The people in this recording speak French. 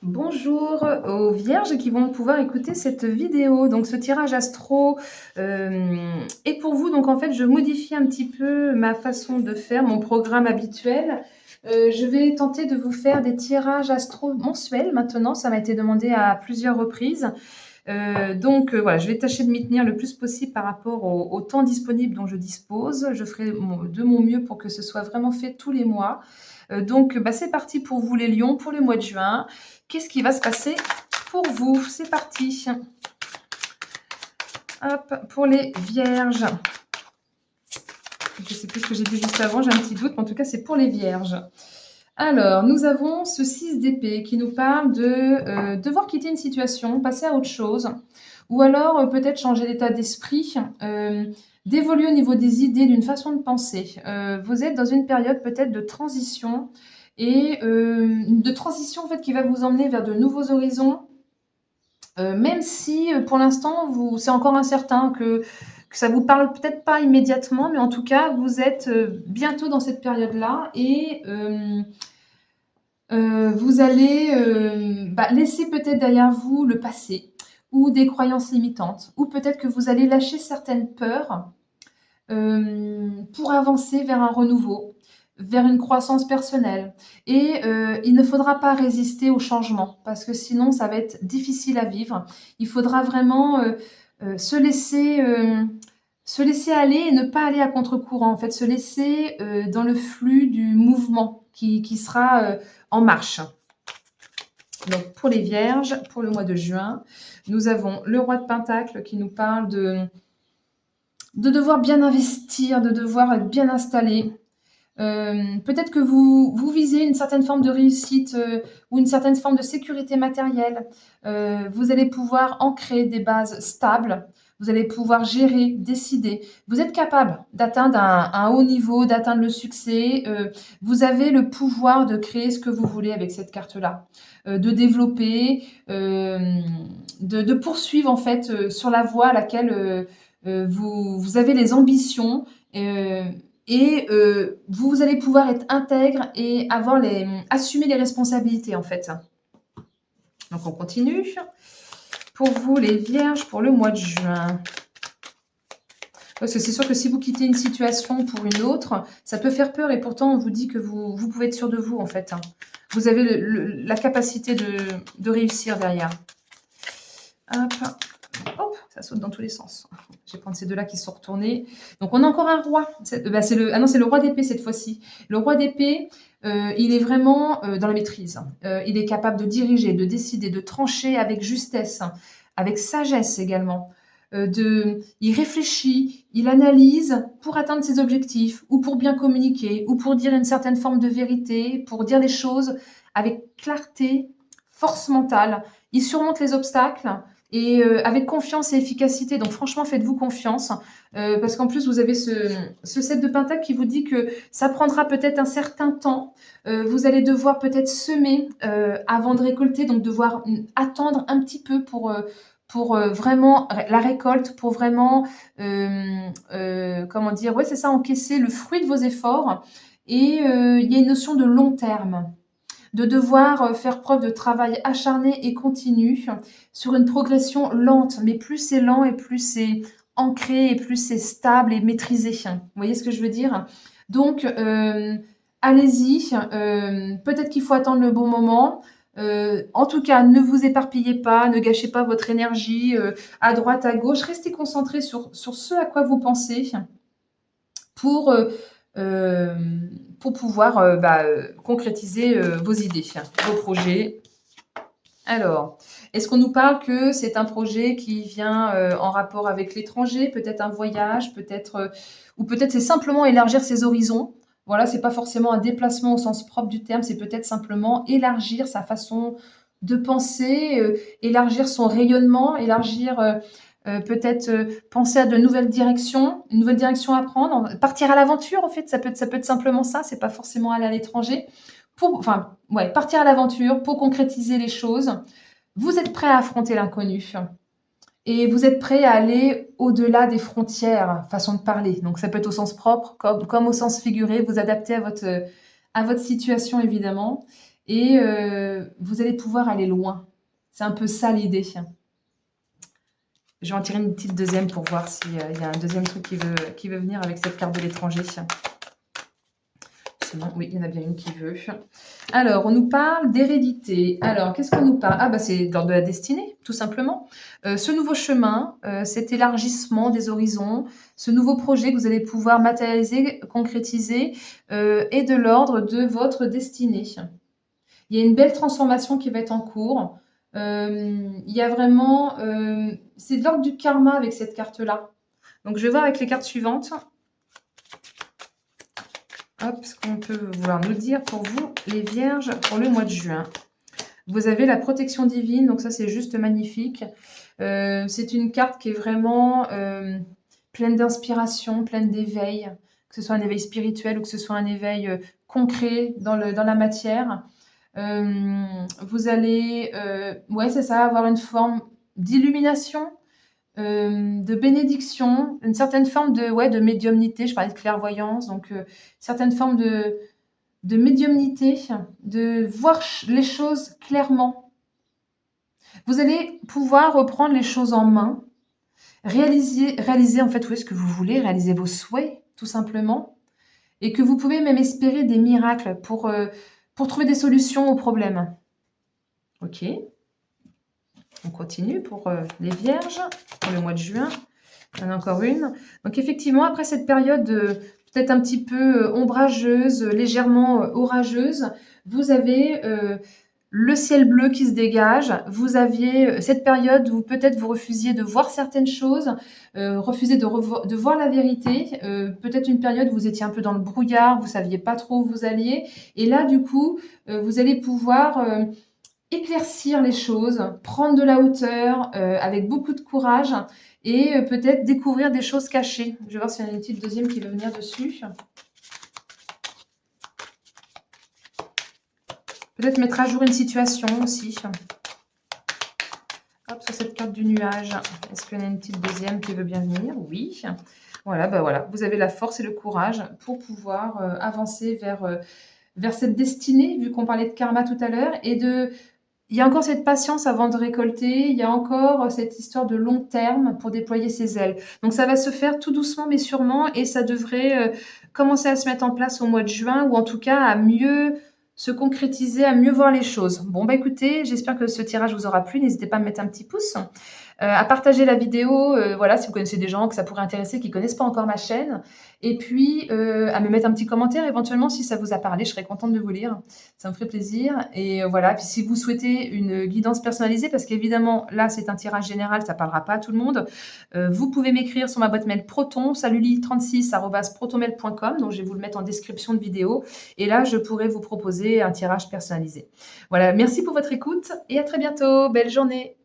Bonjour aux vierges qui vont pouvoir écouter cette vidéo. Donc ce tirage astro est pour vous. Donc en fait, je modifie un petit peu ma façon de faire, mon programme habituel. Je vais tenter de vous faire des tirages astro mensuels maintenant. Ça m'a été demandé à plusieurs reprises. Voilà, je vais tâcher de m'y tenir le plus possible par rapport au temps disponible dont je dispose. Je ferai de mon mieux pour que ce soit vraiment fait tous les mois. C'est parti pour vous les lions pour le mois de juin. Qu'est-ce qui va se passer pour vous? C'est parti. Hop, pour les vierges. Je ne sais plus ce que j'ai dit juste avant, j'ai un petit doute, mais en tout cas, c'est pour les vierges. Alors, nous avons ce 6 d'épée qui nous parle de devoir quitter une situation, passer à autre chose, ou alors peut-être changer d'état d'esprit, d'évoluer au niveau des idées, d'une façon de penser. Vous êtes dans une période peut-être de transition, et de transition en fait qui va vous emmener vers de nouveaux horizons, même si pour l'instant c'est encore incertain, que ça vous parle peut-être pas immédiatement, mais en tout cas vous êtes bientôt dans cette période-là et vous allez laisser peut-être derrière vous le passé ou des croyances limitantes, ou peut-être que vous allez lâcher certaines peurs pour avancer vers un renouveau, vers une croissance personnelle. Et il ne faudra pas résister au changement, parce que sinon ça va être difficile à vivre. Il faudra vraiment se laisser aller et ne pas aller à contre-courant, en fait, se laisser dans le flux du mouvement qui sera en marche. Donc pour les vierges, pour le mois de juin, nous avons le roi de Pentacle qui nous parle de devoir bien investir, de devoir être bien installé. Peut-être que vous visez une certaine forme de réussite ou une certaine forme de sécurité matérielle. Vous allez pouvoir ancrer des bases stables. Vous allez pouvoir gérer, décider. Vous êtes capable d'atteindre un haut niveau, d'atteindre le succès. Vous avez le pouvoir de créer ce que vous voulez avec cette carte-là, de développer, de poursuivre en fait sur la voie à laquelle vous avez les ambitions. euh, vous allez pouvoir être intègre et assumer les responsabilités en fait. Donc on continue. Pour vous les vierges, pour le mois de juin. Parce que c'est sûr que si vous quittez une situation pour une autre, ça peut faire peur et pourtant on vous dit que vous pouvez être sûr de vous en fait. Vous avez la capacité de réussir derrière. Hop. Hop, ça saute dans tous les sens. Je vais prendre ces deux-là qui sont retournés. Donc, on a encore un roi. C'est le roi d'épée cette fois-ci. Le roi d'épée, il est vraiment dans la maîtrise. Il est capable de diriger, de décider, de trancher avec justesse, avec sagesse également. Il réfléchit, il analyse pour atteindre ses objectifs, ou pour bien communiquer, ou pour dire une certaine forme de vérité, pour dire les choses avec clarté, force mentale. Il surmonte les obstacles et avec confiance et efficacité. Donc franchement, faites-vous confiance parce qu'en plus, vous avez ce 7 de Pentacle qui vous dit que ça prendra peut-être un certain temps. Vous allez devoir peut-être semer avant de récolter, donc devoir attendre un petit peu pour vraiment la récolte, pour vraiment, comment dire, ouais, c'est ça, encaisser le fruit de vos efforts. Et il y a une notion de long terme, de devoir faire preuve de travail acharné et continu sur une progression lente. Mais plus c'est lent et plus c'est ancré et plus c'est stable et maîtrisé. Vous voyez ce que je veux dire? Donc, allez-y. Peut-être qu'il faut attendre le bon moment. En tout cas, ne vous éparpillez pas, ne gâchez pas votre énergie à droite, à gauche. Restez concentré sur ce à quoi vous pensez pour, euh, euh, pour pouvoir concrétiser vos idées, vos projets. Alors, est-ce qu'on nous parle que c'est un projet qui vient en rapport avec l'étranger, peut-être un voyage, ou peut-être c'est simplement élargir ses horizons. Voilà, c'est pas forcément un déplacement au sens propre du terme, c'est peut-être simplement élargir sa façon de penser, élargir son rayonnement, élargir peut-être penser à de nouvelles directions, une nouvelle direction à prendre, partir à l'aventure en fait, ça peut être simplement ça, c'est pas forcément aller à l'étranger. Partir à l'aventure pour concrétiser les choses. Vous êtes prêt à affronter l'inconnu et vous êtes prêt à aller au-delà des frontières, façon de parler. Donc ça peut être au sens propre comme au sens figuré, vous adaptez à votre situation évidemment. et vous allez pouvoir aller loin. C'est un peu ça l'idée. Je vais en tirer une petite deuxième pour voir s'il y a un deuxième truc qui veut venir avec cette carte de l'étranger. Sinon, oui, il y en a bien une qui veut. Alors, on nous parle d'hérédité. Alors, qu'est-ce qu'on nous parle? Ah, bah, c'est l'ordre de la destinée, tout simplement. Ce nouveau chemin, cet élargissement des horizons, ce nouveau projet que vous allez pouvoir matérialiser, concrétiser, est de l'ordre de votre destinée. Il y a une belle transformation qui va être en cours. Il y a vraiment... c'est de l'ordre du karma avec cette carte-là. Donc, je vais voir avec les cartes suivantes. Hop, ce qu'on peut vouloir nous dire pour vous, les vierges, pour le mois de juin. Vous avez la protection divine, donc ça c'est juste magnifique. C'est une carte qui est vraiment pleine d'inspiration, pleine d'éveil, que ce soit un éveil spirituel ou que ce soit un éveil concret dans la matière. Vous allez, ouais c'est ça, avoir une forme d'illumination, de bénédiction, une certaine forme de médiumnité. Je parlais de clairvoyance, donc certaine forme de médiumnité, de voir les choses clairement. Vous allez pouvoir reprendre les choses en main, réaliser en fait ce que vous voulez, réaliser vos souhaits tout simplement, et que vous pouvez même espérer des miracles pour trouver des solutions aux problèmes. Ok. On continue pour les vierges, pour le mois de juin. Il y en a encore une. Donc effectivement, après cette période peut-être un petit peu ombrageuse, légèrement orageuse, vous avez le ciel bleu qui se dégage. Vous aviez cette période où peut-être vous refusiez de voir certaines choses, refusiez de voir la vérité. Peut-être une période où vous étiez un peu dans le brouillard, vous saviez pas trop où vous alliez. Et là, du coup, vous allez pouvoir éclaircir les choses, prendre de la hauteur avec beaucoup de courage et peut-être découvrir des choses cachées. Je vais voir s'il y en a une petite deuxième qui veut venir dessus. Peut-être mettre à jour une situation aussi. Hop, sur cette carte du nuage, est-ce qu'il y en a une petite deuxième qui veut bien venir? Oui. Voilà, bah voilà, vous avez la force et le courage pour pouvoir avancer vers cette destinée, vu qu'on parlait de karma tout à l'heure, et il y a encore cette patience avant de récolter, il y a encore cette histoire de long terme pour déployer ses ailes. Donc ça va se faire tout doucement mais sûrement et ça devrait commencer à se mettre en place au mois de juin ou en tout cas à mieux se concrétiser, à mieux voir les choses. Bon bah écoutez, j'espère que ce tirage vous aura plu, n'hésitez pas à me mettre un petit pouce. À partager la vidéo, voilà, si vous connaissez des gens que ça pourrait intéresser, qui ne connaissent pas encore ma chaîne. Et puis, à me mettre un petit commentaire éventuellement si ça vous a parlé, je serais contente de vous lire. Ça me ferait plaisir. Et voilà, puis si vous souhaitez une guidance personnalisée, parce qu'évidemment, là, c'est un tirage général, ça ne parlera pas à tout le monde, vous pouvez m'écrire sur ma boîte mail proton, saluli36@protonmail.com, donc je vais vous le mettre en description de vidéo. Et là, je pourrai vous proposer un tirage personnalisé. Voilà, merci pour votre écoute et à très bientôt. Belle journée.